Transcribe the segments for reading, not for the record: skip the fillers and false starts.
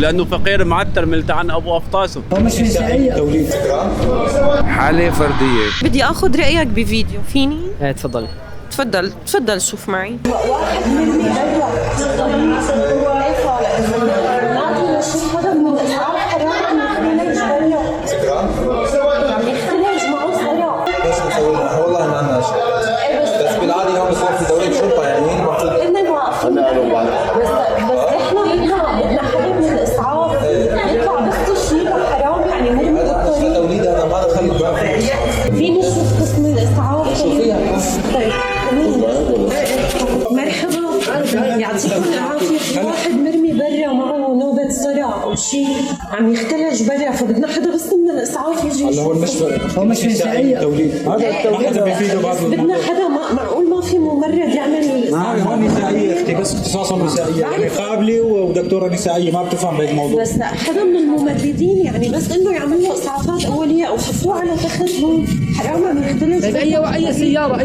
لانه فقير معتر ملتعن ابو افطاسه. هو مش نسائية توليد حالة فردية. بدي اخذ رايك بفيديو، فيني؟ ايه تفضلي. تفضل شوف معي. واحد مني هذا من الاسعار حرام يختلج معه بس نسوي والله ما لنا شيء، بس بالعادي هون بصير في دورية شرطة يعني هي المفروض بس بدنا حدا من الاسعاف يطلع بس تشيله حرام يعني مو هذا توليد، هذا ما دخل فيني نشوف قسم الاسعاف. طيب مرحبا يعطيكم العافيه. في واحد مرمي برا معه نوبه صرع او شيء عم يختلج برا، فبدنا حدا بس من الاسعاف يجي هلا هو يشوف. هو مش نسائية توليد، هذا ما حدا بيفيده بعض. بدنا حدا معقول ما في ممرض يعمل هو نسائية اختي، بس اختصاصا نسائية يعني قابلة ودكتورة نسائية ما بتفهم بهذا الموضوع. بس لا حدا من الممرضين يعني بس انه يعمل له اسعافات اوليه او حطوه على تخدم حرام عم يختلج. اي سياره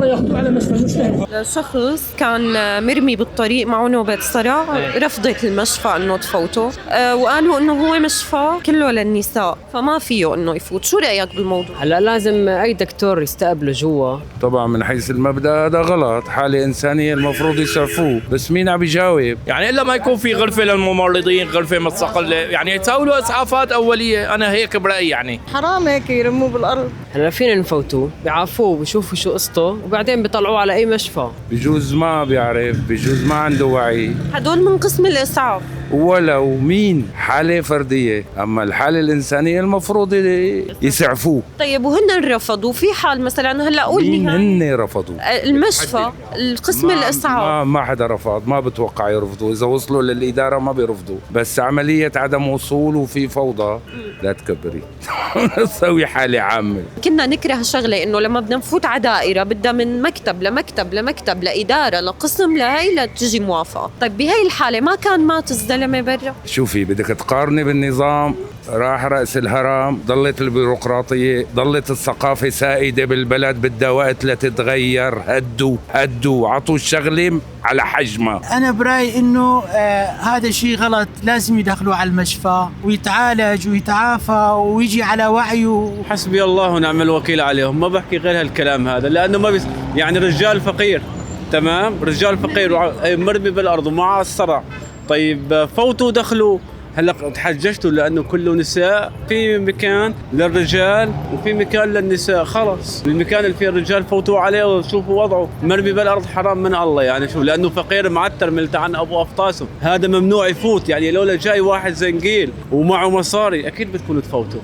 ياخذوه على مشفى المشتهى. شخص كان مرمي بالطريق معه نوبة صرع، رفضت المشفى انه تفوته، وقالوا انه هو مشفى كله للنساء فما فيه انه يفوت. شو رايك بالموضوع؟ هلا لازم اي دكتور يستقبله جوا. طبعا من حيث المبدأ هذا غلط، حالة إنسانية المفروض يسعفوه، بس مين عم يجاوب؟ يعني الا ما يكون في غرفه للممرضين، غرفه مستقله، يعني يسووا له اسعافات اوليه. انا هيك برايي يعني. حرام هيك يرموه بالارض. هلا فينا نفوتوه، بيعافوه بيشوفوا شو قصته وبعدين بيطلعوه على اي مشفى. بجوز ما بيعرف، بجوز ما عنده وعي، هدول من قسم الاسعاف. ولو مين حالة فردية، أما الحالة الإنسانية المفروض يسعفوه. طيب وهن رفضوا في حال مثلا هلا قول مين لي هن رفضوا؟ المشفى القسم الاسعاف ما حدا رفض، ما بتوقع يرفضوا، إذا وصلوا للإدارة ما بيرفضوا، بس عملية عدم وصول وفي فوضى لا تكبري. نسوي حالة عامة. كنا نكره شغله انه لما بدنا نفوت على دائره بدها من مكتب لمكتب لمكتب لاداره لقسم لهي لتجي موافقه. طيب بهي الحاله ما كان مات الزلمه برا؟ شوفي بدك تقارني بالنظام، راح رأس الهرم، ضلت البيروقراطية، ضلت الثقافة سائدة بالبلد، بدها وقت لتتغير. هدوا عطوا الشغلة على حجمها. أنا برأيي إنه هذا شيء غلط، لازم يدخلوا على المشفى ويتعالج ويتعافى ويجي على وعيه. حسبي الله ونعم الوكيل عليهم، ما بحكي غير هالكلام هذا لانه ما يعني رجال فقير، تمام، رجال فقير مرمي بالارض ومعه الصرع. طيب فوتوا دخلوا. هلا تحججتوا لانه كله نساء، في مكان للرجال وفي مكان للنساء، خلص المكان اللي فيه الرجال فوتوا عليه وشوفوا وضعه مرمي بالارض حرام من الله. يعني شو لانه فقير معتر ملتعن ابو افطاسه، هذا ممنوع يفوت. يعني لولا جاي واحد زنقيل ومعه مصاري اكيد بتكونوا تفوتوا.